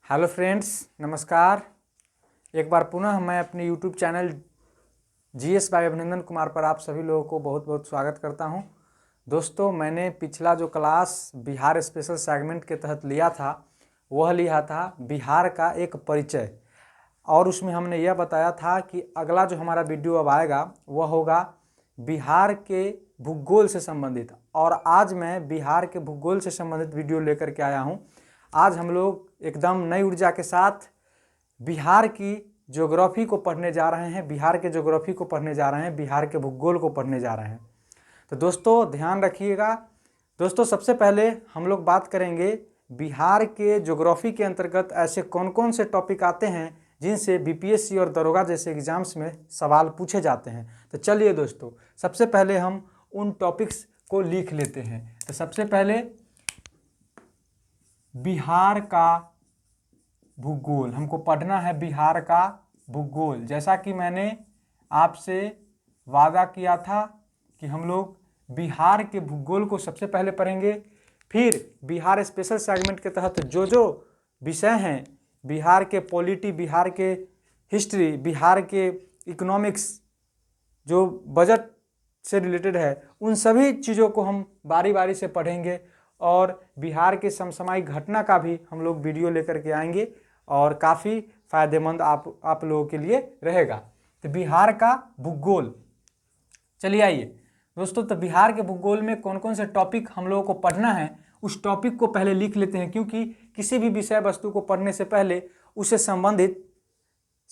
Hello friends, नमस्कार। एक बार पुनः मैं अपने यूट्यूब चैनल जीएस बाय अभिनंदन कुमार पर आप सभी लोगों को बहुत बहुत स्वागत करता हूं। दोस्तों, मैंने पिछला जो क्लास बिहार स्पेशल सेगमेंट के तहत लिया था वह लिया था बिहार का एक परिचय, और उसमें हमने यह बताया था कि अगला जो हमारा वीडियो अब आएगा वह होगा बिहार के भूगोल से संबंधित। और आज मैं बिहार के भूगोल से संबंधित वीडियो लेकर के आया हूं। आज हम लोग एकदम नई ऊर्जा के साथ बिहार की ज्योग्राफी को पढ़ने जा रहे हैं, बिहार के ज्योग्राफी को पढ़ने जा रहे हैं, बिहार के भूगोल को पढ़ने जा रहे हैं। तो दोस्तों ध्यान रखिएगा। दोस्तों, सबसे पहले हम लोग बात करेंगे बिहार के ज्योग्राफी के अंतर्गत ऐसे कौन कौन से टॉपिक आते हैं जिनसे बीपीएससी और दरोगा जैसे एग्जाम्स में सवाल पूछे जाते हैं। तो चलिए दोस्तों, सबसे पहले हम उन टॉपिक्स को लिख लेते हैं। तो सबसे पहले बिहार का भूगोल हमको पढ़ना है, बिहार का भूगोल। जैसा कि मैंने आपसे वादा किया था कि हम लोग बिहार के भूगोल को सबसे पहले पढ़ेंगे, फिर बिहार स्पेशल सेगमेंट के तहत जो जो विषय हैं, बिहार के पॉलिटी, बिहार के हिस्ट्री, बिहार के इकोनॉमिक्स, जो बजट से रिलेटेड है, उन सभी चीज़ों को हम बारी बारी से पढ़ेंगे। और बिहार के समसामयिक घटना का भी हम लोग वीडियो लेकर के आएंगे और काफ़ी फायदेमंद आप लोगों के लिए रहेगा। तो बिहार का भूगोल, चलिए आइए दोस्तों। तो बिहार के भूगोल में कौन कौन से टॉपिक हम लोगों को पढ़ना है उस टॉपिक को पहले लिख लेते हैं, क्योंकि किसी भी विषय वस्तु को पढ़ने से पहले उससे संबंधित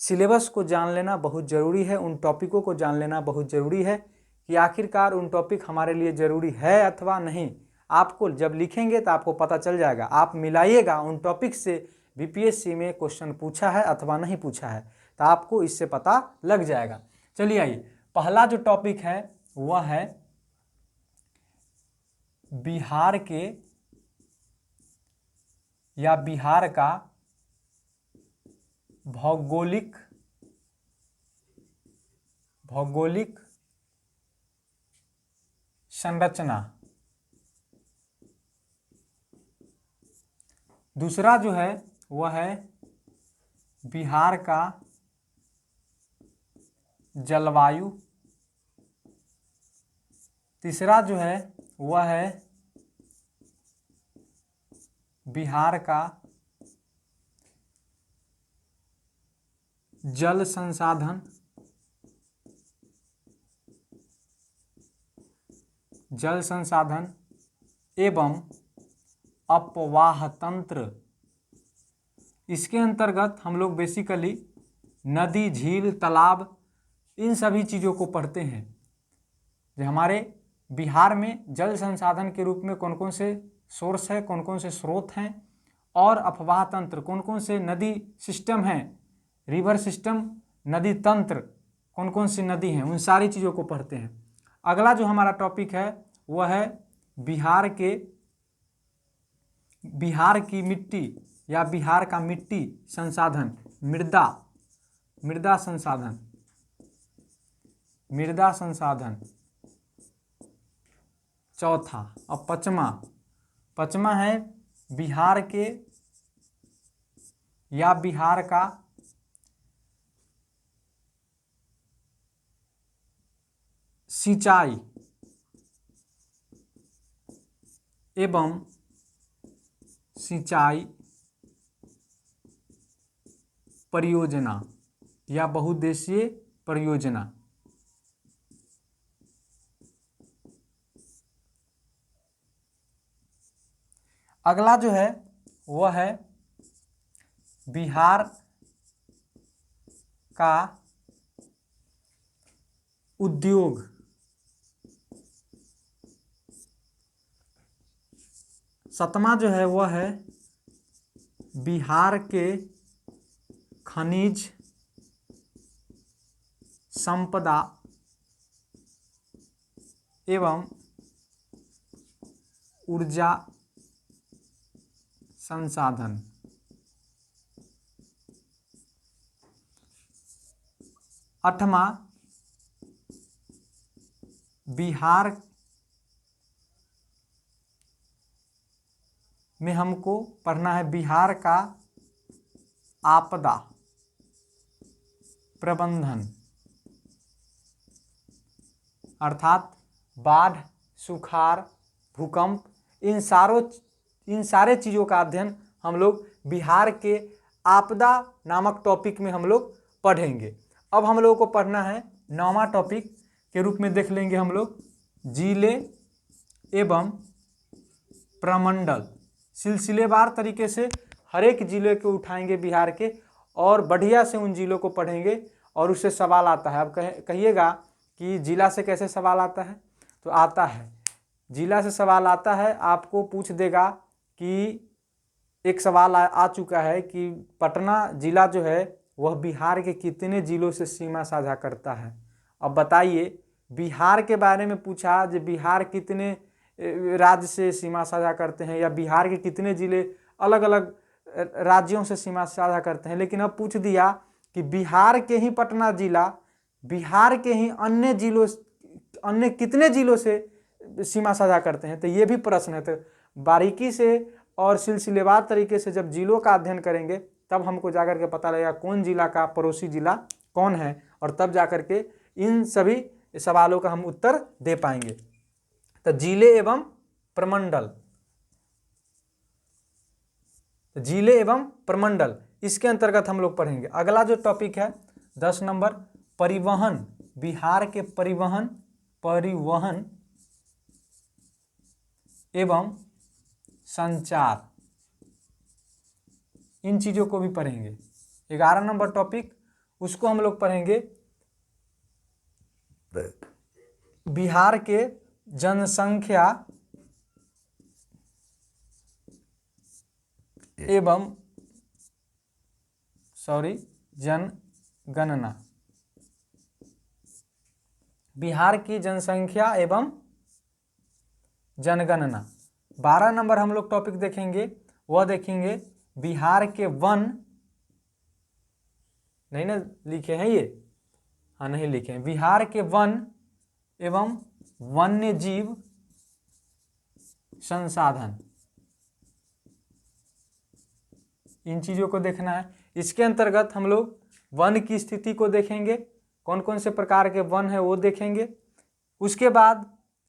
सिलेबस को जान लेना बहुत ज़रूरी है, उन टॉपिकों को जान लेना बहुत ज़रूरी है कि आखिरकार उन टॉपिक हमारे लिए ज़रूरी है अथवा नहीं। आपको जब लिखेंगे तो आपको पता चल जाएगा, आप मिलाइएगा उन टॉपिक से बीपीएससी में क्वेश्चन पूछा है अथवा नहीं पूछा है, तो आपको इससे पता लग जाएगा। चलिए आइए, पहला जो टॉपिक है वह है बिहार के या बिहार का भौगोलिक संरचना। दूसरा जो है वह है बिहार का जलवायु। तीसरा जो है वह है बिहार का जल संसाधन, एवं अपवाह तंत्र। इसके अंतर्गत हम लोग बेसिकली नदी, झील, तालाब, इन सभी चीज़ों को पढ़ते हैं। जो हमारे बिहार में जल संसाधन के रूप में कौन कौन से सोर्स है, कौन कौन से स्रोत हैं, और अपवाह तंत्र कौन कौन से नदी सिस्टम हैं, रिवर सिस्टम, नदी तंत्र कौन कौन सी नदी हैं, उन सारी चीज़ों को पढ़ते हैं। अगला जो हमारा टॉपिक है वह है बिहार की मिट्टी या बिहार का मिट्टी संसाधन, मृदा संसाधन। चौथा और पचमा है बिहार के या बिहार का सिंचाई एवं सिंचाई परियोजना या बहुउद्देशीय परियोजना। अगला जो है वह है बिहार का उद्योग। सातवां जो है वह है बिहार के खनिज संपदा एवं ऊर्जा संसाधन। आठवां बिहार में हमको पढ़ना है बिहार का आपदा प्रबंधन, अर्थात बाढ़, सुखाड़, भूकंप, इन सारे चीज़ों का अध्ययन हम लोग बिहार के आपदा नामक टॉपिक में हम लोग पढ़ेंगे। अब हम लोगों को पढ़ना है 9वां टॉपिक के रूप में देख लेंगे हम लोग जिले एवं प्रमंडल। सिलसिलेवार तरीके से हर एक जिले को उठाएंगे बिहार के और बढ़िया से उन जिलों को पढ़ेंगे और उससे सवाल आता है। अब कहिएगा कि जिला से कैसे सवाल आता है, तो आता है, जिला से सवाल आता है। आपको पूछ देगा कि एक सवाल आ चुका है कि पटना जिला जो है वह बिहार के कितने जिलों से सीमा साझा करता है। अब बताइए, बिहार के बारे में पूछा जो बिहार कितने राज्य से सीमा साझा करते हैं या बिहार के कितने जिले अलग अलग राज्यों से सीमा साझा करते हैं, लेकिन अब पूछ दिया कि बिहार के ही पटना जिला बिहार के ही अन्य कितने जिलों से सीमा साझा करते हैं। तो ये भी प्रश्न है। तो बारीकी से और सिलसिलेवार तरीके से जब जिलों का अध्ययन करेंगे तब हमको जाकर के पता लगेगा कौन जिला का पड़ोसी जिला कौन है, और तब जाकर के इन सभी सवालों का हम उत्तर दे पाएंगे। तो जिले एवं प्रमंडल, जिले एवं प्रमंडल इसके अंतर्गत हम लोग पढ़ेंगे। अगला जो टॉपिक है 10 नंबर, परिवहन, बिहार के परिवहन एवं संचार, इन चीजों को भी पढ़ेंगे। 11 नंबर टॉपिक उसको हम लोग पढ़ेंगे बिहार के जनसंख्या एवं जनगणना, बिहार की जनसंख्या एवं जनगणना। 12 नंबर हम लोग टॉपिक देखेंगे, वह देखेंगे बिहार के वन, नहीं ना लिखे हैं ये, हाँ नहीं लिखे हैं, बिहार के वन एवं वन्य जीव संसाधन, इन चीजों को देखना है। इसके अंतर्गत हम लोग वन की स्थिति को देखेंगे, कौन कौन से प्रकार के वन है वो देखेंगे। उसके बाद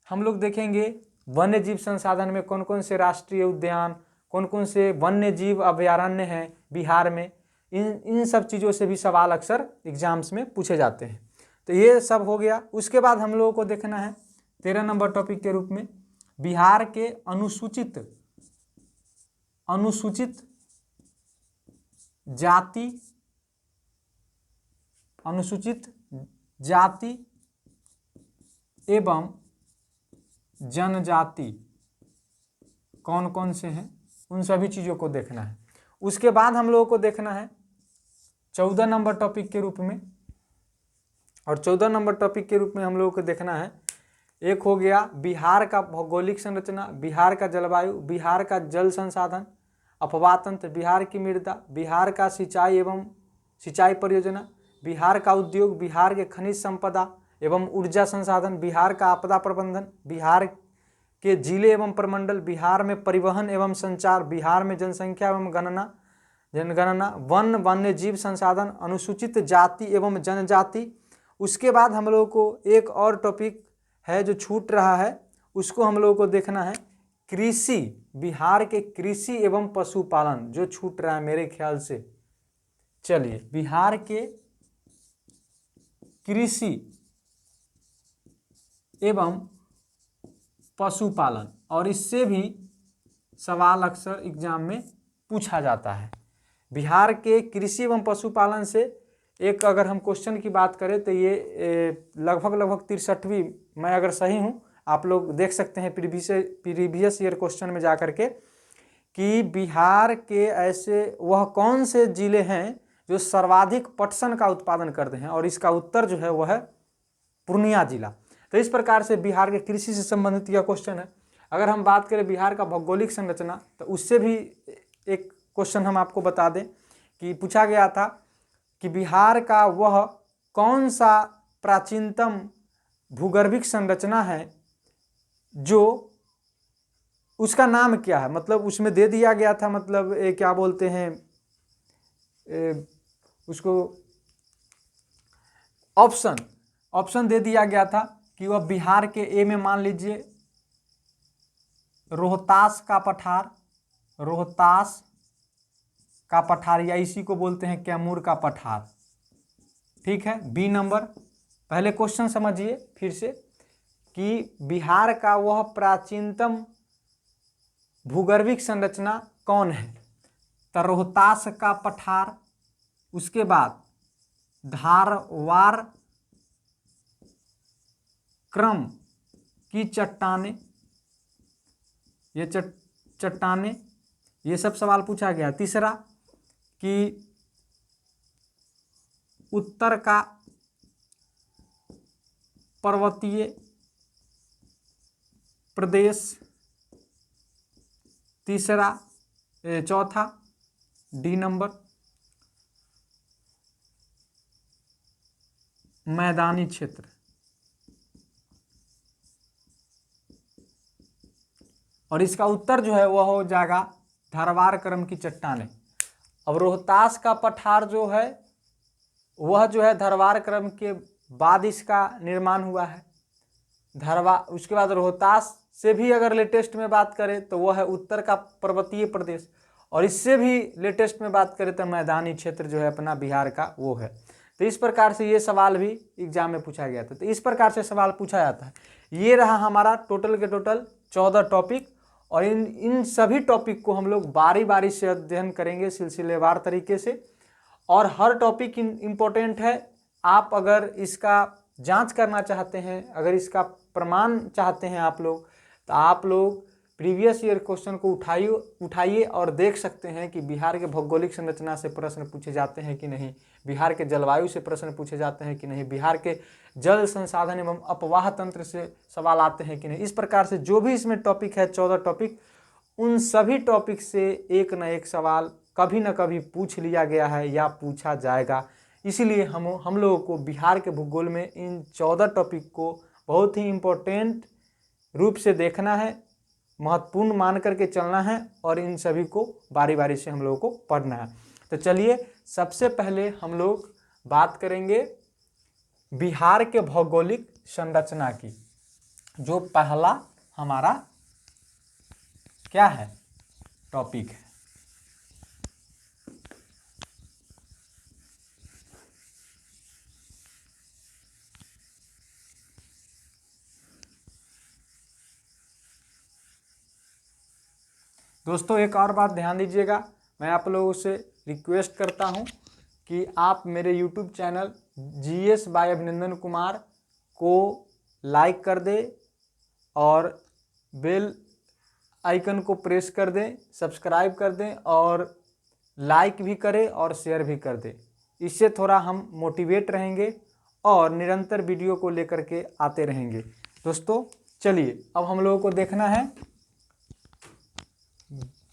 हम लोग देखेंगे वन्य जीव संसाधन में कौन कौन से राष्ट्रीय उद्यान, कौन कौन से वन्य जीव अभयारण्य हैं बिहार में। इन सब चीज़ों से भी सवाल अक्सर एग्जाम्स में पूछे जाते हैं। तो ये सब हो गया। उसके बाद हम लोगों को देखना है 13 नंबर टॉपिक के रूप में बिहार के अनुसूचित जाति एवं जनजाति कौन कौन से हैं, उन सभी चीज़ों को देखना है। उसके बाद हम लोगों को देखना है 14 नंबर टॉपिक के रूप में, और 14 नंबर टॉपिक के रूप में हम लोगों को देखना है, एक हो गया बिहार का भौगोलिक संरचना, बिहार का जलवायु, बिहार का जल संसाधन, अफवाह तंत्र, बिहार की मृदा, बिहार का सिंचाई एवं सिंचाई परियोजना, बिहार का उद्योग, बिहार के खनिज संपदा एवं ऊर्जा संसाधन, बिहार का आपदा प्रबंधन, बिहार के जिले एवं प्रमंडल, बिहार में परिवहन एवं संचार, बिहार में जनसंख्या एवं जनगणना, वन वन्य जीव संसाधन, अनुसूचित जाति एवं जनजाति। उसके बाद हम लोगों को एक और टॉपिक है जो छूट रहा है, उसको हम लोगों को देखना है कृषि, बिहार के कृषि एवं पशुपालन, जो छूट रहा है मेरे ख्याल से। चलिए, बिहार के कृषि एवं पशुपालन, और इससे भी सवाल अक्सर एग्जाम में पूछा जाता है। बिहार के कृषि एवं पशुपालन से एक अगर हम क्वेश्चन की बात करें तो ये लगभग 63वीं, मैं अगर सही हूँ आप लोग देख सकते हैं प्रीवियस ईयर क्वेश्चन में जाकर के, कि बिहार के ऐसे वह कौन से जिले हैं जो सर्वाधिक पटसन का उत्पादन करते हैं, और इसका उत्तर जो है वह है पूर्णिया जिला। तो इस प्रकार से बिहार के कृषि से संबंधित यह क्वेश्चन है। अगर हम बात करें बिहार का भौगोलिक संरचना, तो उससे भी एक क्वेश्चन हम आपको बता दें कि पूछा गया था कि बिहार का वह कौन सा प्राचीनतम भूगर्भिक संरचना है जो उसका नाम क्या है, मतलब उसमें दे दिया गया था, मतलब क्या बोलते हैं, उसको ऑप्शन दे दिया गया था कि वह बिहार के ए में मान लीजिए रोहतास का पठार या इसी को बोलते हैं कैमूर का पठार। ठीक है। बी नंबर, पहले क्वेश्चन समझिए फिर से कि बिहार का वह प्राचीनतम भूगर्भिक संरचना कौन है? तो रोहतास का पठार, उसके बाद धारवाड़ क्रम की चट्टानें, ये चट्टानें, ये सब सवाल पूछा गया। तीसरा कि उत्तर का पर्वतीय प्रदेश, चौथा डी नंबर मैदानी क्षेत्र। और इसका उत्तर जो है वह हो जाएगा धारवाड़ क्रम की चट्टानें। अब रोहतास का पठार जो है वह जो है धारवाड़ क्रम के बाद इसका निर्माण हुआ है। उसके बाद रोहतास से भी अगर लेटेस्ट में बात करें तो वह है उत्तर का पर्वतीय प्रदेश, और इससे भी लेटेस्ट में बात करें तो मैदानी क्षेत्र जो है अपना बिहार का वो है। तो इस प्रकार से ये सवाल भी एग्जाम में पूछा गया था। तो इस प्रकार से सवाल पूछा जाता है। ये रहा हमारा टोटल के टोटल 14 टॉपिक, और इन सभी टॉपिक को हम लोग बारी बारी से अध्ययन करेंगे सिलसिलेवार तरीके से, और हर टॉपिक इम्पोर्टेंट है। आप अगर इसका जांच करना चाहते हैं, अगर इसका प्रमाण चाहते हैं आप लोग, तो आप लोग प्रीवियस ईयर क्वेश्चन को उठाइए और देख सकते हैं कि बिहार के भौगोलिक संरचना से प्रश्न पूछे जाते हैं कि नहीं, बिहार के जलवायु से प्रश्न पूछे जाते हैं कि नहीं, बिहार के जल संसाधन एवं अपवाह तंत्र से सवाल आते हैं कि नहीं। इस प्रकार से जो भी इसमें टॉपिक है 14 टॉपिक, उन सभी टॉपिक से एक न एक सवाल कभी न कभी पूछ लिया गया है या पूछा जाएगा। इसीलिए हम लोगों को बिहार के भूगोल में इन 14 टॉपिक को बहुत ही इम्पोर्टेंट रूप से देखना है, महत्वपूर्ण मान करके चलना है, और इन सभी को बारी बारी से हम लोगों को पढ़ना है। तो चलिए सबसे पहले हम लोग बात करेंगे बिहार के भौगोलिक संरचना की। जो पहला हमारा क्या है टॉपिक है। दोस्तों एक और बात ध्यान दीजिएगा, मैं आप लोगों से रिक्वेस्ट करता हूं कि आप मेरे YouTube चैनल GS बाय अभिनंदन कुमार को लाइक कर दें और बेल आइकन को प्रेस कर दें, सब्सक्राइब कर दें, और लाइक भी करें और शेयर भी कर दें। इससे थोड़ा हम मोटिवेट रहेंगे और निरंतर वीडियो को लेकर के आते रहेंगे। दोस्तों चलिए अब हम लोगों को देखना है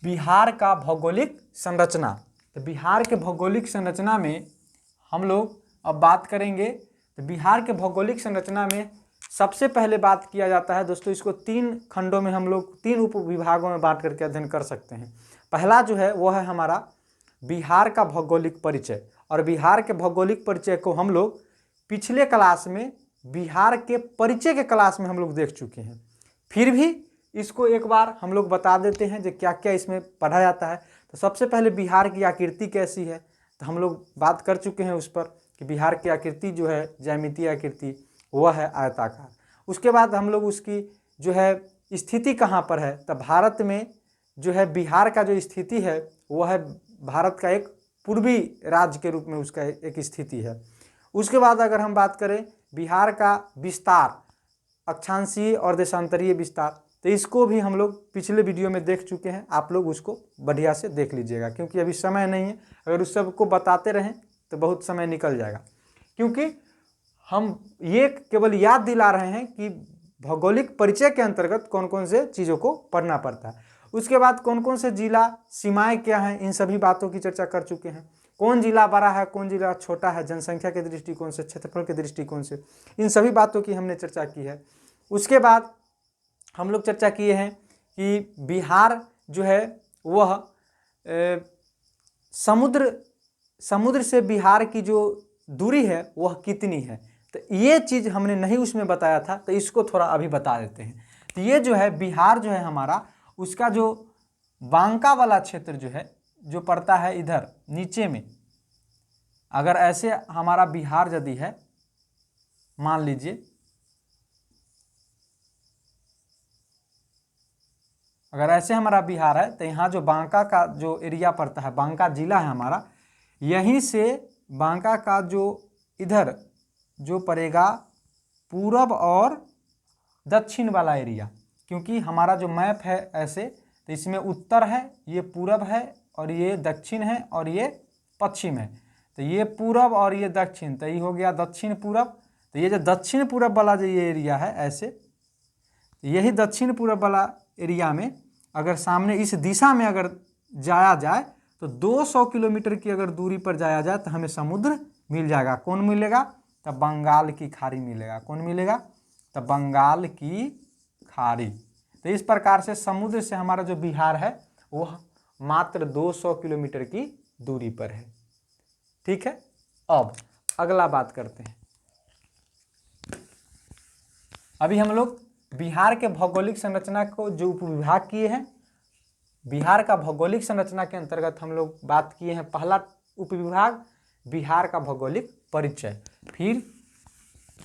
बिहार का भौगोलिक संरचना। तो बिहार के भौगोलिक संरचना में हम लोग अब बात करेंगे। तो बिहार के भौगोलिक संरचना में सबसे पहले बात किया जाता है दोस्तों, इसको 3 खंडों में हम लोग 3 उप विभागों में बांट करके अध्ययन कर सकते हैं। पहला जो है वह है हमारा बिहार का भौगोलिक परिचय, और बिहार के भौगोलिक परिचय को हम लोग पिछले क्लास में बिहार के परिचय के क्लास में हम लोग देख चुके हैं। फिर भी इसको एक बार हम लोग बता देते हैं जो क्या क्या इसमें पढ़ा जाता है। तो सबसे पहले बिहार की आकृति कैसी है, तो हम लोग बात कर चुके हैं उस पर कि बिहार की आकृति जो है ज्यामितीय आकृति वह है आयताकार। उसके बाद हम लोग उसकी जो है स्थिति कहाँ पर है, तो भारत में जो है बिहार का जो स्थिति है वह है भारत का एक पूर्वी राज्य के रूप में उसका एक स्थिति है। उसके बाद अगर हम बात करें बिहार का विस्तार, अक्षांशीय और देशांतरीय विस्तार, तो इसको भी हम लोग पिछले वीडियो में देख चुके हैं। आप लोग उसको बढ़िया से देख लीजिएगा, क्योंकि अभी समय नहीं है। अगर उस सब को बताते रहें तो बहुत समय निकल जाएगा, क्योंकि हम ये केवल याद दिला रहे हैं कि भौगोलिक परिचय के अंतर्गत कौन कौन से चीज़ों को पढ़ना पड़ता है। उसके बाद कौन कौन से जिला, सीमाएं क्या हैं, इन सभी बातों की चर्चा कर चुके हैं। कौन जिला बड़ा है, कौन जिला छोटा है, जनसंख्या के दृष्टिकोण से, क्षेत्रफल के दृष्टिकोण से, इन सभी बातों की हमने चर्चा की है। उसके बाद हम लोग चर्चा किए हैं कि बिहार जो है वह समुद्र समुद्र से बिहार की जो दूरी है वह कितनी है। तो ये चीज़ हमने नहीं उसमें बताया था, तो इसको थोड़ा अभी बता देते हैं। तो ये जो है बिहार जो है हमारा, उसका जो बांका वाला क्षेत्र जो है, जो पड़ता है इधर नीचे में, अगर ऐसे हमारा बिहार यदि है, मान लीजिए अगर ऐसे हमारा बिहार है, तो यहाँ जो बांका का जो एरिया पड़ता है, बांका जिला है हमारा, यहीं से बांका का जो इधर जो पड़ेगा पूरब और दक्षिण वाला एरिया, क्योंकि हमारा जो मैप है ऐसे, तो इसमें उत्तर है, ये पूरब है, और ये दक्षिण है, और ये पश्चिम है। तो ये पूरब और ये दक्षिण, तो ये हो गया दक्षिण पूरब। तो ये जो दक्षिण पूरब वाला जो ये एरिया है ऐसे, यही दक्षिण पूरब वाला एरिया में अगर सामने इस दिशा में अगर जाया जाए, तो 200 किलोमीटर की अगर दूरी पर जाया जाए तो हमें समुद्र मिल जाएगा। कौन मिलेगा? तब बंगाल की खाड़ी मिलेगा। कौन मिलेगा? तब बंगाल की खाड़ी। तो इस प्रकार से समुद्र से हमारा जो बिहार है वह मात्र 200 किलोमीटर की दूरी पर है। ठीक है, अब अगला बात करते हैं। अभी हम लोग बिहार के भौगोलिक संरचना को जो उपविभाग किए हैं, बिहार का भौगोलिक संरचना के अंतर्गत हम लोग बात किए हैं पहला उपविभाग बिहार का भौगोलिक परिचय। फिर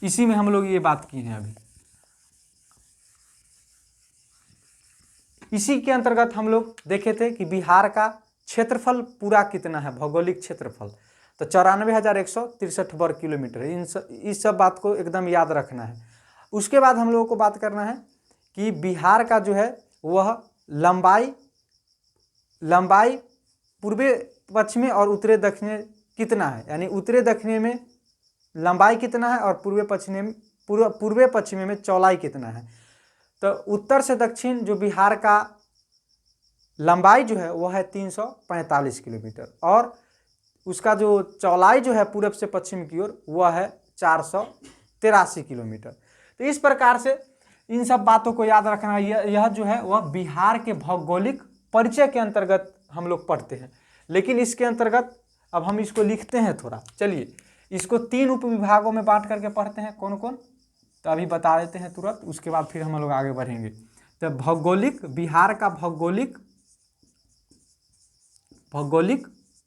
इसी में हम लोग ये बात किए हैं अभी, इसी के अंतर्गत हम लोग देखे थे कि बिहार का क्षेत्रफल पूरा कितना है, भौगोलिक क्षेत्रफल, तो 94,163 वर्ग किलोमीटर। इस सब बात को एकदम याद रखना है। उसके बाद हम लोगों को बात करना है कि बिहार का जो है वह लंबाई पूर्वी पश्चिमी और उत्तरी दक्षिणी कितना है, यानी उत्तरी दक्षिणी में लंबाई कितना है और पूर्वी पश्चिमी में चौड़ाई कितना है। तो उत्तर से दक्षिण जो बिहार का लंबाई जो है वह है 345 किलोमीटर, और उसका जो चौड़ाई जो है पूरब से पश्चिम की ओर वह है 483 किलोमीटर। तो इस प्रकार से इन सब बातों को याद रखना। यह जो है वह बिहार के भौगोलिक परिचय के अंतर्गत हम लोग पढ़ते हैं। लेकिन इसके अंतर्गत अब हम इसको लिखते हैं थोड़ा। चलिए इसको 3 उपविभागों में बांट करके पढ़ते हैं। कौन कौन? तो अभी बता देते हैं तुरंत, उसके बाद फिर हम लोग आगे बढ़ेंगे। तो भौगोलिक, बिहार का भौगोलिक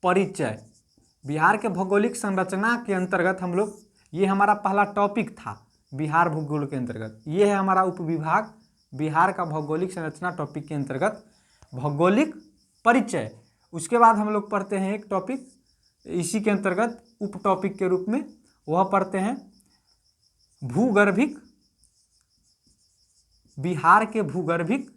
परिचय, बिहार के भौगोलिक संरचना के अंतर्गत हम लोग, ये हमारा पहला टॉपिक था बिहार भूगोल के अंतर्गत। ये है हमारा उपविभाग बिहार का भौगोलिक संरचना टॉपिक के अंतर्गत भौगोलिक परिचय। उसके बाद हम लोग पढ़ते हैं एक टॉपिक इसी के अंतर्गत उप टॉपिक के रूप में, वह पढ़ते हैं भूगर्भिक, बिहार के भूगर्भिक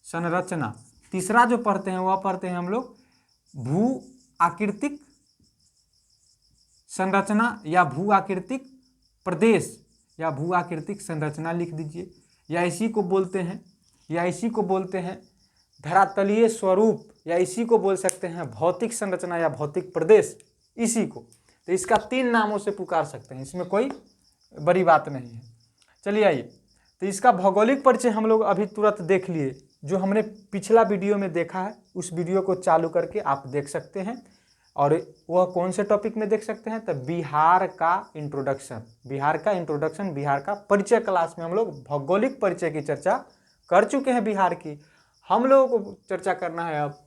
संरचना। तीसरा जो पढ़ते हैं वह पढ़ते हैं हम लोग भू आकृतिक संरचना या भू आकृतिक प्रदेश या भू आकृतिक संरचना लिख दीजिए, या इसी को बोलते हैं धरातलीय स्वरूप, या इसी को बोल सकते हैं भौतिक संरचना या भौतिक प्रदेश, इसी को। तो इसका 3 नामों से पुकार सकते हैं, इसमें कोई बड़ी बात नहीं है। चलिए आइए, तो इसका भौगोलिक परिचय हम लोग अभी तुरंत देख लिए। जो हमने पिछला वीडियो में देखा है उस वीडियो को चालू करके आप देख सकते हैं। और वह कौन से टॉपिक में देख सकते हैं? तो बिहार का इंट्रोडक्शन, बिहार का परिचय क्लास में हम लोग भौगोलिक परिचय की चर्चा कर चुके हैं बिहार की। हम लोगों को चर्चा करना है अब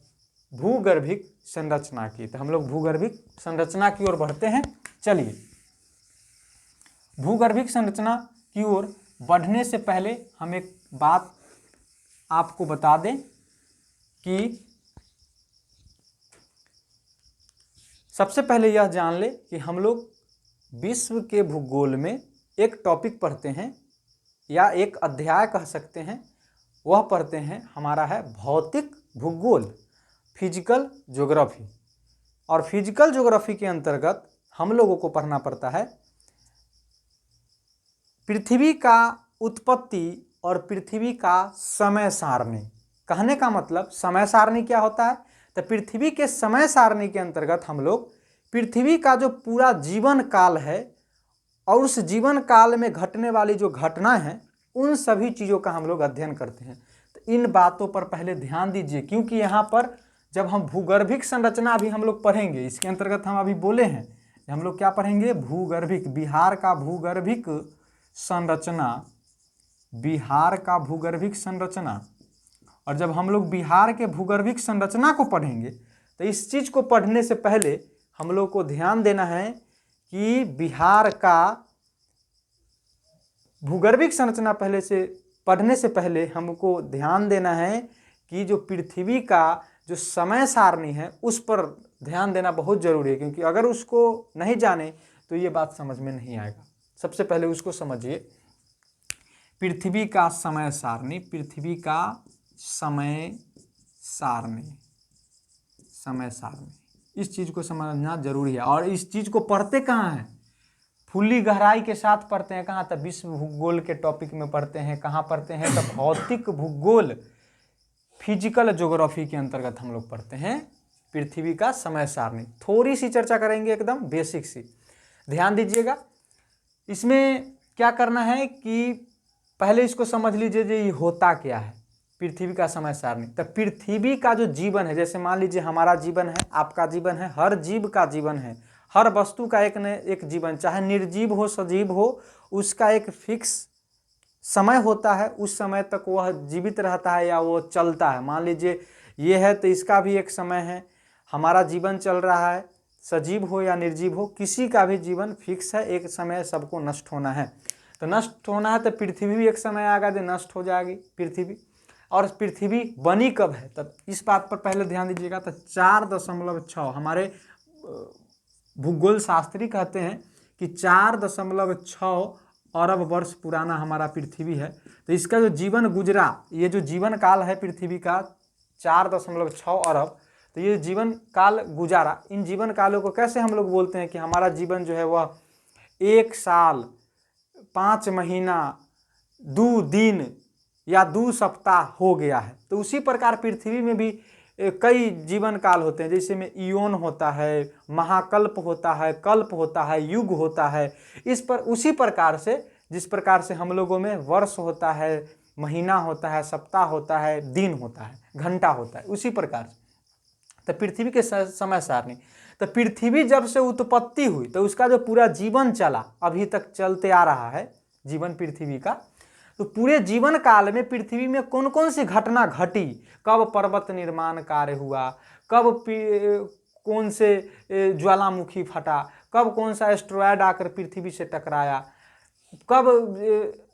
भूगर्भिक संरचना की। तो हम लोग भूगर्भिक संरचना की ओर बढ़ते हैं। चलिए, भूगर्भिक संरचना की ओर बढ़ने से पहले हम एक बात आपको बता दें कि सबसे पहले यह जान ले कि हम लोग विश्व के भूगोल में एक टॉपिक पढ़ते हैं या एक अध्याय कह सकते हैं, वह पढ़ते हैं हमारा है भौतिक भूगोल, फिजिकल ज्योग्राफी। और फिजिकल ज्योग्राफी के अंतर्गत हम लोगों को पढ़ना पड़ता है पृथ्वी का उत्पत्ति और पृथ्वी का समय सारणी। कहने का मतलब समय सारणी क्या होता है? तो पृथ्वी के समय सारणी के अंतर्गत हम लोग पृथ्वी का जो पूरा जीवन काल है और उस जीवन काल में घटने वाली जो घटनाएं हैं उन सभी चीज़ों का हम लोग अध्ययन करते हैं। तो इन बातों पर पहले ध्यान दीजिए, क्योंकि यहाँ पर जब हम भूगर्भिक संरचना अभी हम लोग पढ़ेंगे, इसके अंतर्गत हम अभी बोले हैं हम लोग क्या पढ़ेंगे, भूगर्भिक, बिहार का भूगर्भिक संरचना, बिहार का भूगर्भिक संरचना। और जब हम लोग बिहार के भूगर्भिक संरचना को पढ़ेंगे तो इस चीज को पढ़ने से पहले हम लोग को ध्यान देना है कि बिहार का भूगर्भिक संरचना पढ़ने से पहले हमको ध्यान देना है कि जो पृथ्वी का जो समय सारणी है उस पर ध्यान देना बहुत जरूरी है, क्योंकि अगर उसको नहीं जाने तो ये बात समझ में नहीं आएगा। सबसे पहले उसको समझिए, पृथ्वी का समय सारणी, पृथ्वी का समय सारणी, समय सारणी, इस चीज को समझना जरूरी है। और इस चीज को पढ़ते कहाँ हैं, फुल्ली गहराई के साथ पढ़ते हैं कहाँ, तब विश्व भूगोल के टॉपिक में पढ़ते हैं। कहाँ पढ़ते हैं, तब भौतिक भूगोल, फिजिकल ज्योग्राफी के अंतर्गत हम लोग पढ़ते हैं पृथ्वी का समय सारणी। थोड़ी सी चर्चा करेंगे, एकदम बेसिक सी, ध्यान दीजिएगा। इसमें क्या करना है कि पहले इसको समझ लीजिए ये होता क्या है, पृथ्वी का समय सारणी। तब पृथ्वी का जो जीवन है, जैसे मान लीजिए हमारा जीवन है, आपका जीवन है, हर जीव का जीवन है, हर वस्तु का एक न एक जीवन, चाहे निर्जीव हो सजीव हो, उसका एक फिक्स समय होता है। उस समय तक वह जीवित रहता है या वो चलता है। मान लीजिए ये है तो इसका भी एक समय है, हमारा जीवन चल रहा है, सजीव हो या निर्जीव हो, किसी का भी जीवन फिक्स है, एक समय सबको नष्ट होना है। तो नष्ट होना है तो पृथ्वी भी एक समय आएगा जो नष्ट हो जाएगी पृथ्वी। और पृथ्वी बनी कब है, तब इस बात पर पहले ध्यान दीजिएगा। तो 4.6 हमारे भूगोल शास्त्री कहते हैं कि 4.6 अरब वर्ष पुराना हमारा पृथ्वी है। तो इसका जो जीवन गुजरा, ये जो जीवन काल है पृथ्वी का 4.6 अरब, तो ये जीवन काल गुजारा। इन जीवन कालों को कैसे हम लोग बोलते हैं कि हमारा जीवन जो है वह 1 साल 5 महीना 2 दिन या 2 सप्ताह हो गया है। तो उसी प्रकार पृथ्वी में भी कई जीवन काल होते हैं, जैसे में इयोन होता है, महाकल्प होता है, कल्प होता है, युग होता है। इस पर उसी प्रकार से, जिस प्रकार से हम लोगों में वर्ष होता है, महीना होता है, सप्ताह होता है, दिन होता है, घंटा होता है, उसी प्रकार से तो पृथ्वी के समय सारणी। तो पृथ्वी जब से उत्पत्ति हुई तो उसका जो पूरा जीवन चला, अभी तक चलते आ रहा है जीवन पृथ्वी का, तो पूरे जीवन काल में पृथ्वी में कौन कौन सी घटना घटी, कब पर्वत निर्माण कार्य हुआ, कब कौन से ज्वालामुखी फटा, कब कौन सा एस्ट्रॉयड आकर पृथ्वी से टकराया, कब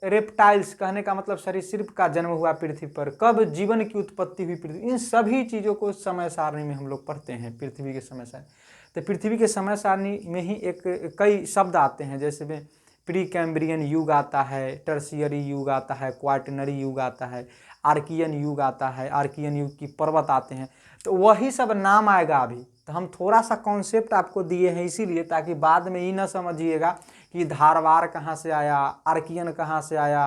रेप्टाइल्स, कहने का मतलब सरीसृप का जन्म हुआ पृथ्वी पर, कब जीवन की उत्पत्ति हुई पृथ्वी, इन सभी चीज़ों को समय सारणी में हम लोग पढ़ते हैं, पृथ्वी के समय सारणी। तो पृथ्वी के समय सारणी में ही एक कई शब्द आते हैं, जैसे में प्री कैम्ब्रियन युग आता है, टर्शियरी युग आता है, क्वार्टनरी युग आता है, आर्कियन युग आता है, आर्कियन युग की पर्वत आते हैं। तो वही सब नाम आएगा अभी। तो हम थोड़ा सा कॉन्सेप्ट आपको दिए हैं इसीलिए, ताकि बाद में ये ना समझिएगा कि धारवाड़ कहाँ से आया, आर्कियन कहाँ से आया।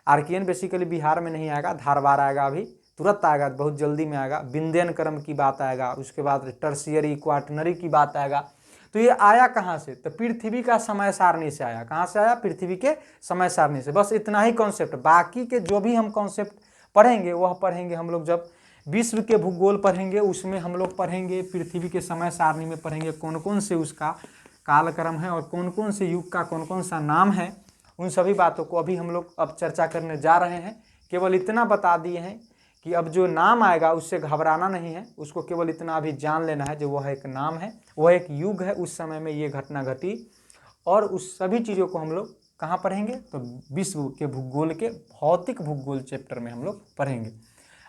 आर्कियन बेसिकली बिहार में नहीं आएगा, धारवाड़ आएगा, अभी तुरंत आएगा, बहुत जल्दी में आएगा। विंध्यन क्रम की बात आएगा, उसके बाद टर्शियरी क्वार्टनरी की बात आएगा। तो ये आया कहाँ से, तो पृथ्वी का समय सारणी से आया। कहाँ से आया, पृथ्वी के समय सारणी से। बस इतना ही कॉन्सेप्ट। बाकी के जो भी हम कॉन्सेप्ट पढ़ेंगे वह पढ़ेंगे हम लोग जब विश्व के भूगोल पढ़ेंगे, उसमें हम लोग पढ़ेंगे पृथ्वी के समय सारणी में पढ़ेंगे कौन कौन से उसका कालक्रम है और कौन कौन से युग का कौन कौन सा नाम है। उन सभी बातों को अभी हम लोग अब चर्चा करने जा रहे हैं। केवल इतना बता दिए हैं कि अब जो नाम आएगा उससे घबराना नहीं है, उसको केवल इतना अभी जान लेना है जो वह एक नाम है, वह एक युग है, उस समय में ये घटना घटी। और उस सभी चीज़ों को हम लोग कहाँ पढ़ेंगे, तो विश्व के भूगोल के भौतिक भूगोल चैप्टर में हम लोग पढ़ेंगे।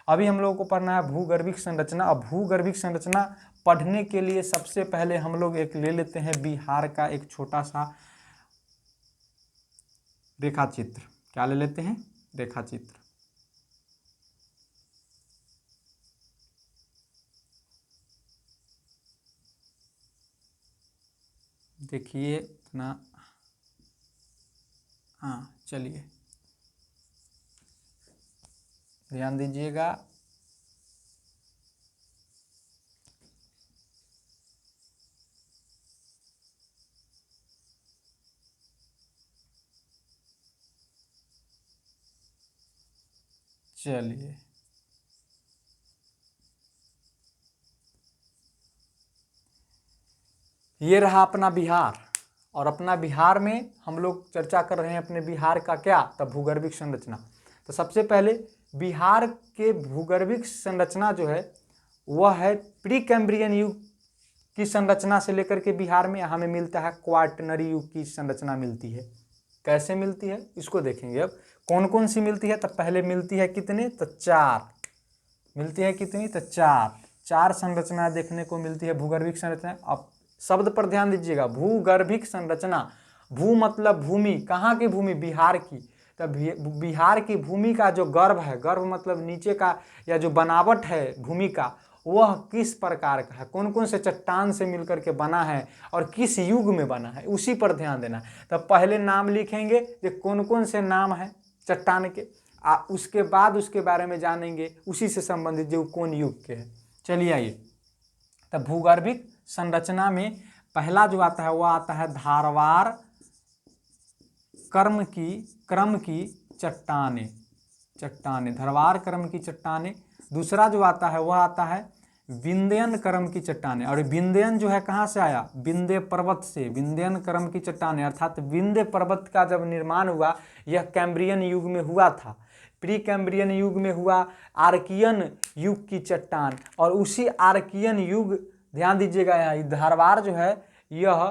अभी हम लोगों को पढ़ना है भूगर्भिक संरचना। अब भूगर्भिक संरचना पढ़ने के लिए सबसे पहले हम लोग एक ले लेते हैं बिहार का एक छोटा सा रेखा चित्र। क्या ले लेते हैं, रेखा चित्र। देखिए इतना, हाँ चलिए ध्यान दीजिएगा। चलिए ये रहा अपना बिहार, और अपना बिहार में हम लोग चर्चा कर रहे हैं अपने बिहार का क्या, तब भूगर्भिक संरचना। तो सबसे पहले बिहार के भूगर्भिक संरचना जो है वह है प्री कैम्ब्रियन युग की संरचना से लेकर के बिहार में हमें मिलता है क्वाटरनरी युग की संरचना मिलती है। कैसे मिलती है इसको देखेंगे। अब कौन कौन सी मिलती है, तब पहले मिलती है कितने, तो 4 मिलती है। कितनी, तो 4 संरचना देखने को मिलती है भूगर्भिक संरचना। अब शब्द पर ध्यान दीजिएगा, भूगर्भिक संरचना। भू मतलब भूमि, कहाँ की भूमि, बिहार की। तब बिहार की भूमि का जो गर्भ है, गर्भ मतलब नीचे का या जो बनावट है भूमि का, वह किस प्रकार का है, कौन कौन से चट्टान से मिलकर के बना है और किस युग में बना है, उसी पर ध्यान देना। तब पहले नाम लिखेंगे कि कौन कौन से नाम है चट्टान के, उसके बाद उसके बारे में जानेंगे, उसी से संबंधित जो कौन युग के हैं। चलिए आइए, तब भूगर्भिक संरचना में पहला जो आता है वह आता है धारवार क्रम की चट्टानें, धारवार क्रम की चट्टानें। दूसरा जो आता है वह आता है विंध्यन क्रम की चट्टानें, और विंध्यन जो है कहाँ से आया, विंध्य पर्वत से। विंध्यन क्रम की चट्टानें अर्थात विंध्य पर्वत का जब निर्माण हुआ, यह कैम्ब्रियन युग में हुआ था। प्री कैम्ब्रियन युग में हुआ आर्कियन युग की चट्टान, और उसी आर्कियन युग, ध्यान दीजिएगा यहाँ धारवार जो है यह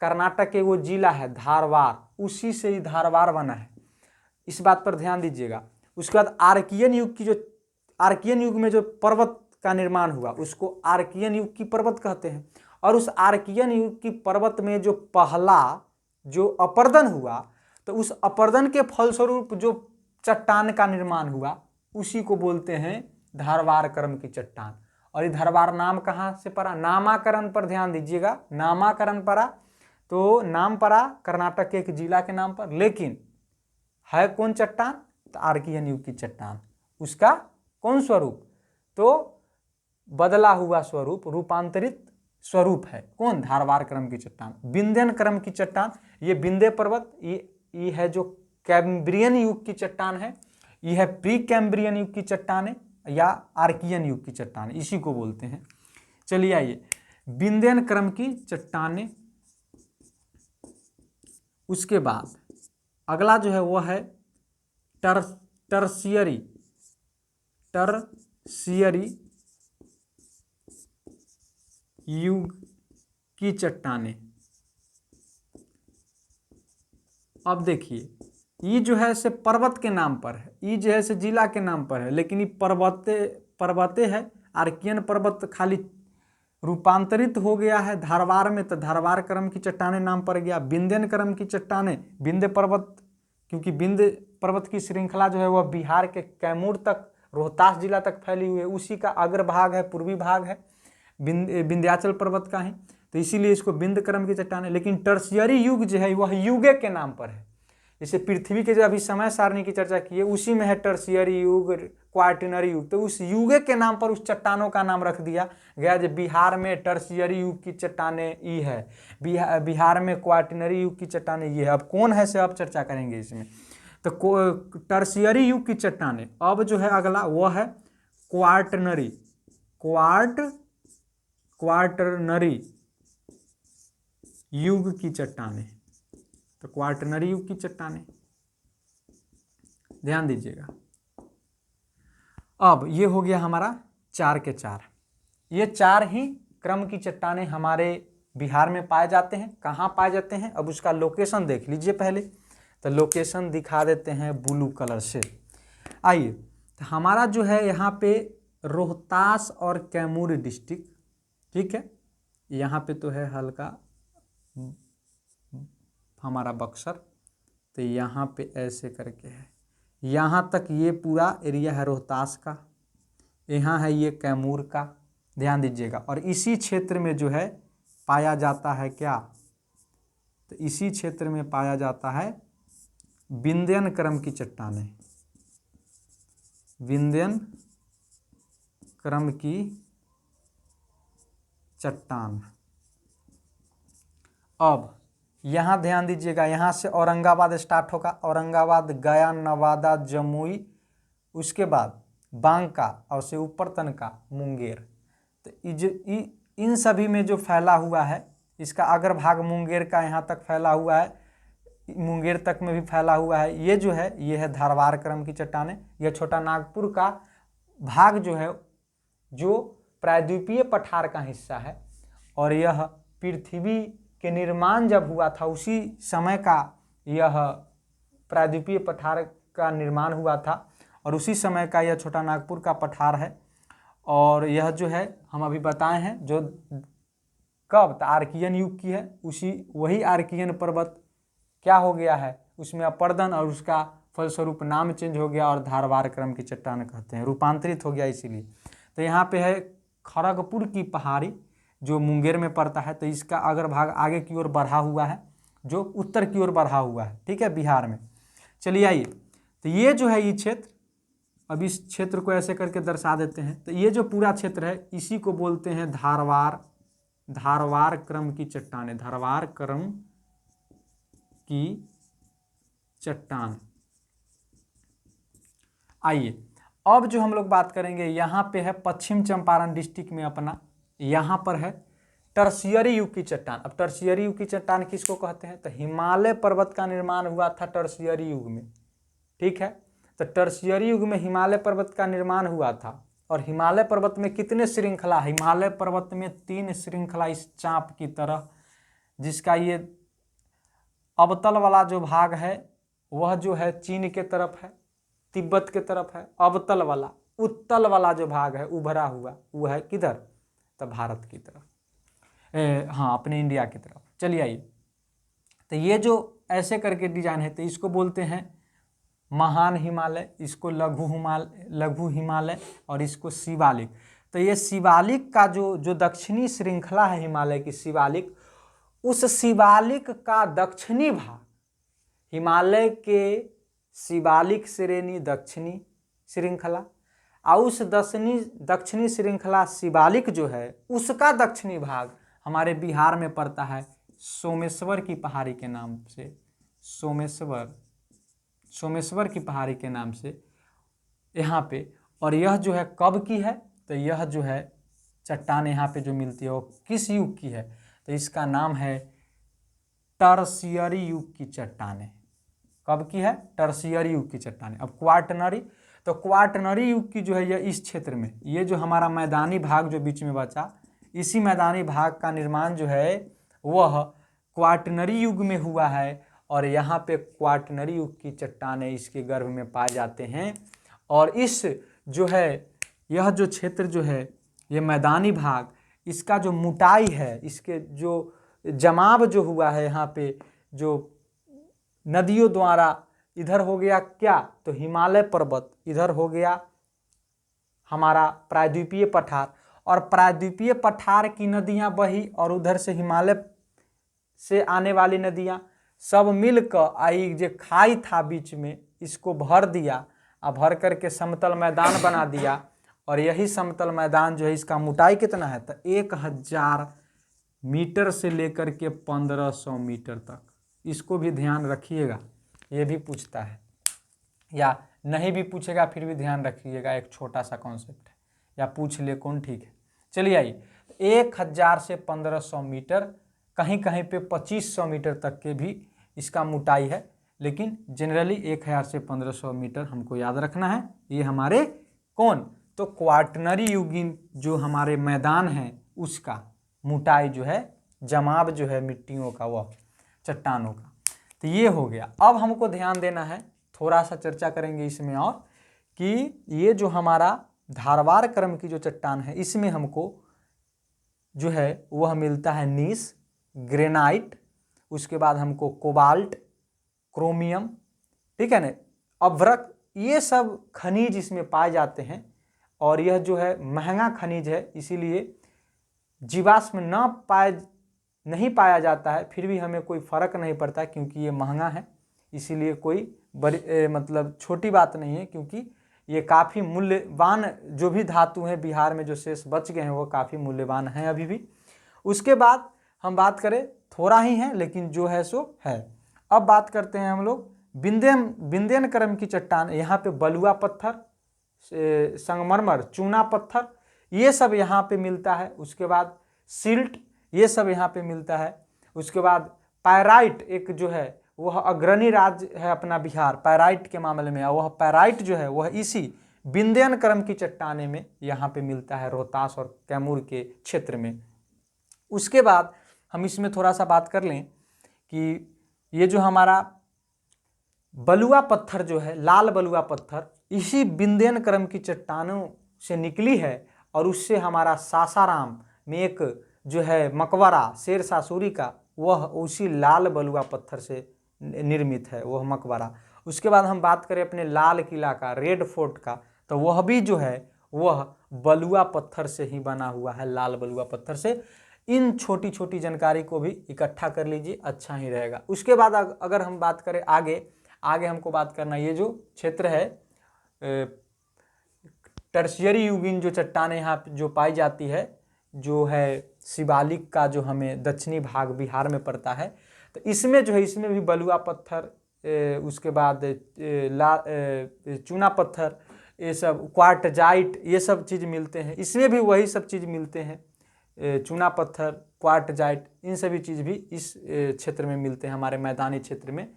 कर्नाटक के वो जिला है धारवार, उसी से ही धारवार बना है, इस बात पर ध्यान दीजिएगा। उसके बाद आर्कियन युग की जो, आर्कियन युग में जो पर्वत का निर्माण हुआ उसको आर्कियन युग की पर्वत कहते हैं। और उस आर्कियन युग की पर्वत में जो पहला जो अपर्दन हुआ, तो उस अपर्दन के फलस्वरूप जो चट्टान का निर्माण हुआ उसी को बोलते हैं धारवार क्रम की चट्टान। और ये धारवार नाम कहाँ से पड़ा, नामाकरण पर ध्यान दीजिएगा, नामाकरण पड़ा तो नाम पड़ा कर्नाटक के एक जिला के नाम पर, लेकिन है कौन चट्टान, तो आर्कियन युग की चट्टान। उसका कौन स्वरूप, तो बदला हुआ स्वरूप, रूपांतरित स्वरूप है कौन, धारवार क्रम की चट्टान। विंध्यन क्रम की चट्टान, ये विंध्य पर्वत, ये है जो कैम्ब्रियन युग की चट्टान है, ये है प्री कैम्ब्रियन युग की चट्टान है या आर्कियन युग की चट्टान, इसी को बोलते हैं। चलिए आइए, विंध्यन क्रम की चट्टानें। उसके बाद अगला जो है वह है टर्सियरी युग की चट्टानें। अब देखिए, ये जो है से पर्वत के नाम पर है, ये जो है से जिला के नाम पर है, लेकिन ये पर्वते है। आर्कियन पर्वत खाली रूपांतरित हो गया है धारवार में, तो धारवार क्रम की चट्टानें नाम पड़ गया। विंध्यन क्रम की चट्टानें, विंध्य पर्वत, क्योंकि विंध्य पर्वत की श्रृंखला जो है वह बिहार के कैमूर तक, रोहतास जिला तक फैली हुई है, उसी का अग्रभाग है, पूर्वी भाग है विंध्याचल पर्वत का ही, तो इसीलिए इसको विंध्य क्रम की चट्टान है। लेकिन टर्शियरी युग जो है वह युगे के नाम पर है। जैसे पृथ्वी के जो अभी समय सारणी की चर्चा की है उसी में है टर्शियरी युग, क्वाटरनरी युग, तो उस युगे के नाम पर उस चट्टानों का नाम रख दिया गया। जो बिहार में टर्शियरी युग की चट्टानें ई है, बिहार में क्वाटरनरी युग की चट्टानें ये है। अब कौन है से अब चर्चा करेंगे इसमें। तो टर्शियरी युग की चट्टानें, अब जो है अगला वह है क्वाटरनरी युग की चट्टानें। तो क्वाटरनरी युग की चट्टानें ध्यान दीजिएगा। अब ये हो गया हमारा 4 के 4, ये 4 ही क्रम की चट्टानें हमारे बिहार में पाए जाते हैं। कहाँ पाए जाते हैं, अब उसका लोकेशन देख लीजिए पहले। तो लोकेशन दिखा देते हैं ब्लू कलर से। आइए, तो हमारा जो है यहाँ पे रोहतास और कैमूर डिस्ट्रिक्ट, ठीक है, यहाँ पे तो है हल्का हमारा बक्सर, तो यहाँ पे ऐसे करके है, यहाँ तक ये पूरा एरिया है रोहतास का, यहाँ है ये कैमूर का, ध्यान दीजिएगा। और इसी क्षेत्र में जो है पाया जाता है क्या, तो इसी क्षेत्र में पाया जाता है विंध्यन क्रम की चट्टानें, विंध्यन क्रम की चट्टान। अब यहाँ ध्यान दीजिएगा, यहाँ से औरंगाबाद स्टार्ट होगा, औरंगाबाद, गया, नवादा, जमुई, उसके बाद बांका और से ऊपर तनका मुंगेर। तो इन सभी में जो फैला हुआ है इसका अग्रभाग मुंगेर का यहाँ तक फैला हुआ है, मुंगेर तक में भी फैला हुआ है। ये जो है ये है धारवाड़ क्रम की चट्टानें। यह छोटा नागपुर का भाग जो है जो प्रायद्वीपीय पठार का हिस्सा है, और यह पृथ्वी के निर्माण जब हुआ था उसी समय का यह प्रायद्वीपीय पठार का निर्माण हुआ था, और उसी समय का यह छोटा नागपुर का पठार है। और यह जो है हम अभी बताए हैं जो कब आर्कियन युग की है, उसी वही आर्कियन पर्वत क्या हो गया है, उसमें अपर्दन और उसका फलस्वरूप नाम चेंज हो गया और धारवाड़ क्रम की चट्टान कहते हैं, रूपांतरित हो गया इसीलिए। तो यहाँ पे है खड़गपुर की पहाड़ी जो मुंगेर में पड़ता है, तो इसका अग्रभाग आगे की ओर बढ़ा हुआ है जो उत्तर की ओर बढ़ा हुआ है, ठीक है, बिहार में। चलिए आइए, तो ये जो है ये क्षेत्र, अब इस क्षेत्र को ऐसे करके दर्शा देते हैं। तो ये जो पूरा क्षेत्र है इसी को बोलते हैं धारवाड़ क्रम की चट्टानें, धारवाड़ क्रम की चट्टान। आइए अब जो हम लोग बात करेंगे, यहाँ पे है पश्चिम चंपारण डिस्ट्रिक्ट में अपना, यहाँ पर है टर्शियरी युग की चट्टान। अब टर्शियरी युग की चट्टान किसको कहते हैं, तो हिमालय पर्वत का निर्माण हुआ था टर्शियरी युग में, ठीक है। तो टर्शियरी युग में हिमालय पर्वत का निर्माण हुआ था, और हिमालय पर्वत में कितने श्रृंखला, हिमालय पर्वत में 3 श्रृंखला इस चाप की तरह, जिसका ये अवतल वाला जो भाग है वह जो है चीन के तरफ है, तिब्बत के तरफ है। अवतल वाला, उत्तल वाला जो भाग है उभरा हुआ वो है किधर, तो भारत की तरफ, हाँ अपने इंडिया की तरफ। चलिए आइए, तो ये जो ऐसे करके डिजाइन है तो इसको बोलते हैं महान हिमालय, इसको लघु हिमालय और इसको शिवालिक। तो ये शिवालिक का जो दक्षिणी श्रृंखला है हिमालय की शिवालिक, उस शिवालिक का दक्षिणी भाग, हिमालय के शिवालिक श्रेणी दक्षिणी श्रृंखला, और उस दक्षिणी श्रृंखला शिवालिक जो है उसका दक्षिणी भाग हमारे बिहार में पड़ता है सोमेश्वर की पहाड़ी के नाम से, सोमेश्वर की पहाड़ी के नाम से यहाँ पे। और यह जो है कब की है, तो यह जो है चट्टान यहाँ पे जो मिलती है वो किस युग की है, तो इसका नाम है टर्शियरी युग की चट्टानें। कब की है, टर्शियरी युग की चट्टानें। अब क्वाटरनरी, तो क्वाटरनरी युग की जो है यह इस क्षेत्र में, ये जो हमारा मैदानी भाग जो बीच में बचा, इसी मैदानी भाग का निर्माण जो है वह क्वाटरनरी युग में हुआ है, और यहाँ पे क्वाटरनरी युग की चट्टानें इसके गर्भ में पाए जाते हैं। और इस जो है यह जो क्षेत्र जो है ये मैदानी भाग, इसका जो मोटाई है, इसके जो जमाव जो हुआ है यहाँ पे जो नदियों द्वारा, इधर हो गया क्या, तो हिमालय पर्वत, इधर हो गया हमारा प्रायद्वीपीय पठार, और प्रायद्वीपीय पठार की नदियां बही और उधर से हिमालय से आने वाली नदियां सब मिलकर आई, जो खाई था बीच में इसको भर दिया, और भर करके समतल मैदान बना दिया। और यही समतल मैदान जो है इसका मोटाई कितना है, तो 1000 मीटर से लेकर के 1500 मीटर तक। इसको भी ध्यान रखिएगा, ये भी पूछता है, या नहीं भी पूछेगा फिर भी ध्यान रखिएगा, एक छोटा सा कॉन्सेप्ट है, या पूछ ले कौन, ठीक है। चलिए आइए, 1000 से 1500 मीटर, कहीं कहीं पे 2500 मीटर तक के भी इसका मोटाई है, लेकिन जनरली 1000 से 1500 मीटर हमको याद रखना है। ये हमारे कौन, तो क्वाटरनरी युगीन जो हमारे मैदान हैं उसका मोटाई जो है, जमाव जो है मिट्टियों का, वह चट्टानों का। तो ये हो गया। अब हमको ध्यान देना है, थोड़ा सा चर्चा करेंगे इसमें और, कि ये जो हमारा धारवाड़ क्रम की जो चट्टान है इसमें हमको जो है वह मिलता है नीस, ग्रेनाइट, उसके बाद हमको कोबाल्ट, क्रोमियम, ठीक है ना, अभ्रक, ये सब खनिज इसमें पाए जाते हैं। और यह जो है महंगा खनिज है, इसीलिए जीवाश्म नहीं पाया जाता है, फिर भी हमें कोई फ़र्क नहीं पड़ता क्योंकि ये महंगा है, इसीलिए कोई बड़ी मतलब छोटी बात नहीं है, क्योंकि ये काफ़ी मूल्यवान जो भी धातु हैं बिहार में जो शेष बच गए हैं वो काफ़ी मूल्यवान हैं अभी भी। उसके बाद हम बात करें, थोड़ा ही है लेकिन जो है सो है। अब बात करते हैं हम लोग विंध्यन क्रम की चट्टान। यहाँ पे बलुआ पत्थर, संगमरमर, चूना पत्थर, ये सब यहाँ पे मिलता है। उसके बाद सिल्ट, ये सब यहाँ पे मिलता है। उसके बाद पैराइट एक जो है वह अग्रणी राज्य है अपना बिहार पैराइट के मामले में, वह पैराइट जो है वह इसी विंध्यन क्रम की चट्टाने में यहाँ पे मिलता है, रोहतास और कैमूर के क्षेत्र में। उसके बाद हम इसमें थोड़ा सा बात कर लें कि ये जो हमारा बलुआ पत्थर जो है, लाल बलुआ पत्थर, इसी विंध्यन क्रम की चट्टानों से निकली है और उससे हमारा सासाराम में एक जो है मकबरा शेरशाह सूरी का, वह उसी लाल बलुआ पत्थर से निर्मित है वह मकबरा। उसके बाद हम बात करें अपने लाल किला का, रेड फोर्ट का, तो वह भी जो है वह बलुआ पत्थर से ही बना हुआ है, लाल बलुआ पत्थर से। इन छोटी छोटी जानकारी को भी इकट्ठा कर लीजिए, अच्छा ही रहेगा। उसके बाद अगर हम बात करें आगे हमको बात करना, ये जो क्षेत्र है टर्शियरी युगीन जो चट्टानें यहाँ जो पाई जाती है, जो है शिवालिक का जो हमें दक्षिणी भाग बिहार में पड़ता है, तो इसमें जो है इसमें भी बलुआ पत्थर, उसके बाद चूना पत्थर, ये सब क्वार्टजाइट, ये सब चीज़ मिलते हैं। इसमें भी वही सब चीज़ मिलते हैं, चूना पत्थर, क्वार्टजाइट, इन सभी चीज़ भी इस क्षेत्र में मिलते हैं, हमारे मैदानी क्षेत्र में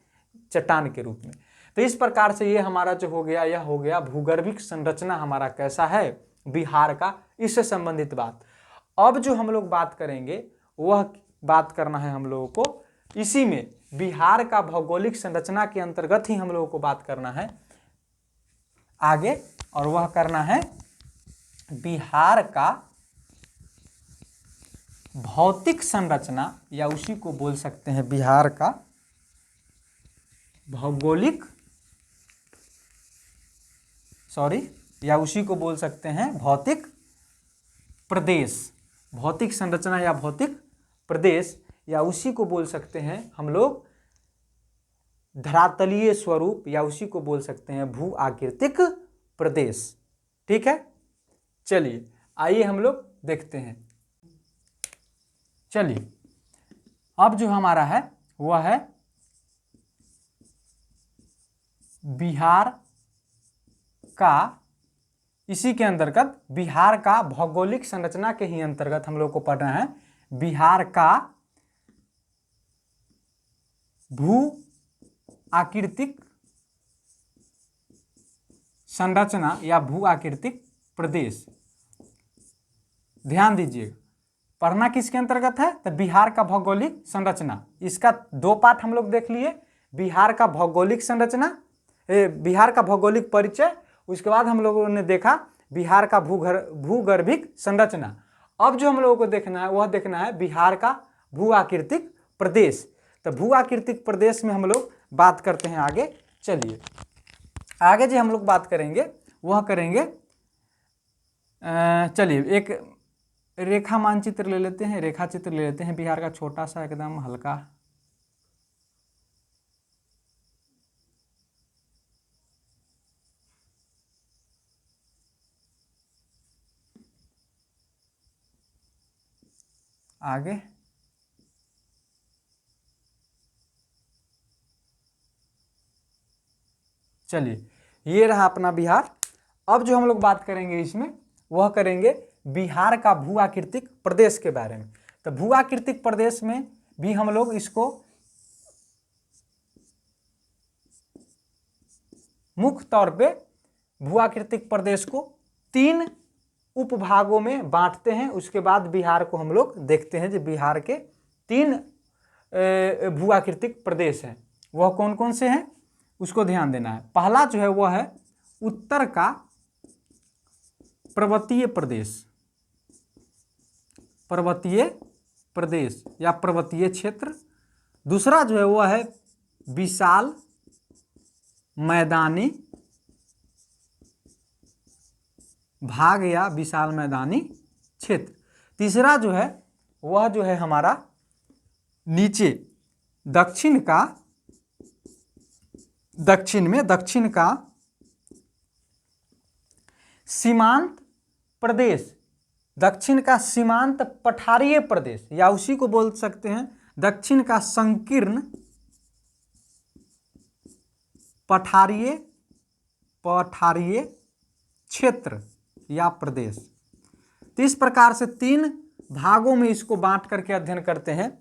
चट्टान के रूप में। तो इस प्रकार से ये हमारा जो हो गया, यह हो गया भूगर्भिक संरचना हमारा कैसा है बिहार का, इससे संबंधित बात। अब जो हम लोग बात करेंगे वह बात करना है हम लोगों को इसी में बिहार का भौगोलिक संरचना के अंतर्गत ही हम लोगों को बात करना है आगे, और वह करना है बिहार का भौतिक संरचना, या उसी को बोल सकते हैं बिहार का भौगोलिक, या उसी को बोल सकते हैं भौतिक प्रदेश। भौतिक संरचना या भौतिक प्रदेश, या उसी को बोल सकते हैं हम लोग धरातलीय स्वरूप, या उसी को बोल सकते हैं भू आकृतिक प्रदेश। ठीक है, चलिए आइए हम लोग देखते हैं। चलिए अब जो हमारा है वह है बिहार का, इसी के अंतर्गत बिहार का भौगोलिक संरचना के ही अंतर्गत हम लोग को पढ़ना है बिहार का भू आकृतिक संरचना या भू आकृतिक प्रदेश। ध्यान दीजिएगा, पढ़ना किसके अंतर्गत है, तो बिहार का भौगोलिक संरचना। इसका दो पार्ट हम लोग देख लिए, बिहार का भौगोलिक संरचना, बिहार का भौगोलिक परिचय। उसके बाद हम लोगों ने देखा बिहार का भूगर्भिक संरचना। अब जो हम लोगों को देखना है वह देखना है बिहार का भू आकृतिक प्रदेश। तो भू आकृतिक प्रदेश में हम लोग बात करते हैं आगे। चलिए आगे जो हम लोग बात करेंगे वह करेंगे, चलिए एक रेखा मानचित्र ले लेते हैं, रेखा चित्र ले लेते हैं बिहार का, छोटा सा एकदम हल्का। आगे चलिए, ये रहा अपना बिहार। अब जो हम लोग बात करेंगे इसमें वह करेंगे बिहार का भू आकृतिक प्रदेश के बारे में। तो भू आकृतिक प्रदेश में भी हम लोग इसको मुख्य तौर पे भू आकृतिक प्रदेश को 3 उपभागों में बांटते हैं। उसके बाद बिहार को हम लोग देखते हैं जो बिहार के 3 भू आकृतिक प्रदेश हैं, वह कौन कौन से हैं उसको ध्यान देना है। पहला जो है वह है उत्तर का पर्वतीय प्रदेश, पर्वतीय प्रदेश या पर्वतीय क्षेत्र। दूसरा जो है वह है विशाल मैदानी भाग या विशाल मैदानी क्षेत्र। तीसरा जो है वह जो है हमारा नीचे दक्षिण का सीमांत प्रदेश, दक्षिण का सीमांत पठारीय प्रदेश, या उसी को बोल सकते हैं दक्षिण का संकीर्ण पठारीय क्षेत्र या प्रदेश। तो इस प्रकार से 3 भागों में इसको बांट करके अध्ययन करते हैं।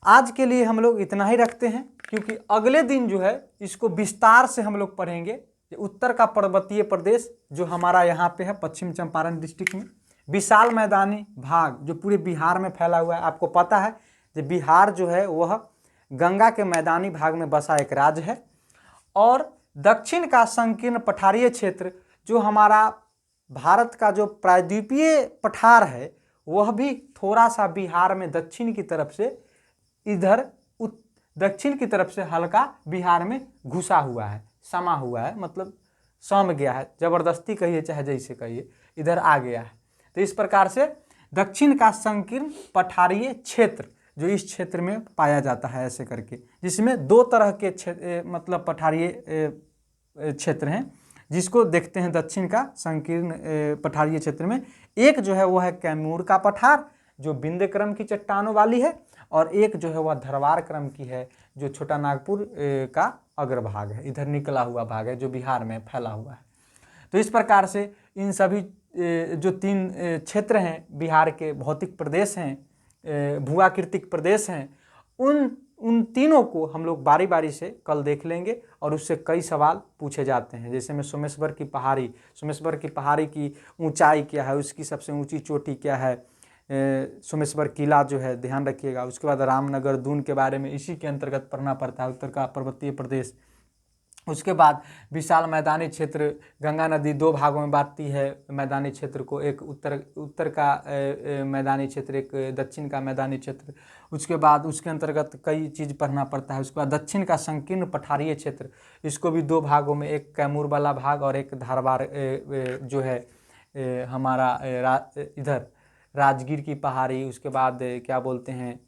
आज के लिए हम लोग इतना ही रखते हैं, क्योंकि अगले दिन जो है इसको विस्तार से हम लोग पढ़ेंगे। उत्तर का पर्वतीय प्रदेश जो हमारा यहाँ पे है पश्चिम चंपारण डिस्ट्रिक्ट में, विशाल मैदानी भाग जो पूरे बिहार में फैला हुआ है। आपको पता है कि बिहार जो है वह गंगा के मैदानी भाग में बसा एक राज्य है, और दक्षिण का संकीर्ण पठारीय क्षेत्र जो हमारा भारत का जो प्रायद्वीपीय पठार है वह भी थोड़ा सा बिहार में दक्षिण की तरफ से इधर दक्षिण की तरफ से हल्का बिहार में घुसा हुआ है, समा हुआ है, मतलब सम गया है, जबरदस्ती कहिए चाहे जैसे कहिए, इधर आ गया है। तो इस प्रकार से दक्षिण का संकीर्ण पठारीय क्षेत्र जो इस क्षेत्र में पाया जाता है ऐसे करके, जिसमें दो तरह के मतलब पठारीय क्षेत्र हैं जिसको देखते हैं दक्षिण का संकीर्ण पठारीय क्षेत्र में। एक जो है वह है कैमूर का पठार जो विंध्य क्रम की चट्टानों वाली है, और एक जो है वह धरवार क्रम की है जो छोटा नागपुर का अग्रभाग है, इधर निकला हुआ भाग है जो बिहार में फैला हुआ है। तो इस प्रकार से इन सभी जो तीन क्षेत्र हैं बिहार के, भौतिक प्रदेश हैं, भूआकृतिक प्रदेश हैं, उन तीनों को हम लोग बारी बारी से कल देख लेंगे और उससे कई सवाल पूछे जाते हैं। जैसे में सोमेश्वर की पहाड़ी की ऊंचाई क्या है, उसकी सबसे ऊंची चोटी क्या है, सोमेश्वर किला जो है ध्यान रखिएगा। उसके बाद रामनगर दून के बारे में इसी के अंतर्गत पढ़ना पड़ता है, उत्तर का पर्वतीय प्रदेश। उसके बाद विशाल मैदानी क्षेत्र, गंगा नदी दो भागों में बांटती है मैदानी क्षेत्र को, एक उत्तर का मैदानी क्षेत्र, एक दक्षिण का मैदानी क्षेत्र। उसके बाद उसके अंतर्गत कई चीज़ पढ़ना पड़ता है। उसके बाद दक्षिण का संकीर्ण पठारीय क्षेत्र, इसको भी दो भागों में, एक कैमूर वाला भाग और एक धारवाड़ जो है हमारा इधर राजगीर की पहाड़ी, उसके बाद क्या बोलते हैं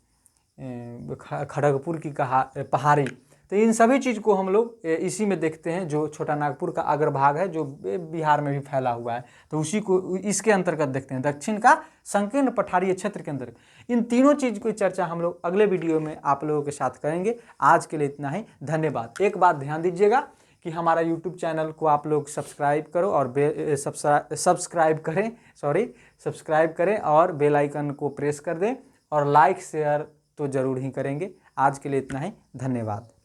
खड़गपुर की पहाड़ी। तो इन सभी चीज़ को हम लोग इसी में देखते हैं जो छोटा नागपुर का अग्रभाग है जो बिहार में भी फैला हुआ है, तो उसी को इसके अंतर्गत देखते हैं, दक्षिण का संकीर्ण पठारीय क्षेत्र के अंतर्गत। इन तीनों चीज़ की चर्चा हम लोग अगले वीडियो में आप लोगों के साथ करेंगे। आज के लिए इतना ही, धन्यवाद। एक बात ध्यान दीजिएगा कि हमारा यूट्यूब चैनल को आप लोग सब्सक्राइब करो और सब्सक्राइब करें और बेल आइकन को प्रेस कर दें, और लाइक शेयर तो ज़रूर ही करेंगे। आज के लिए इतना ही, धन्यवाद।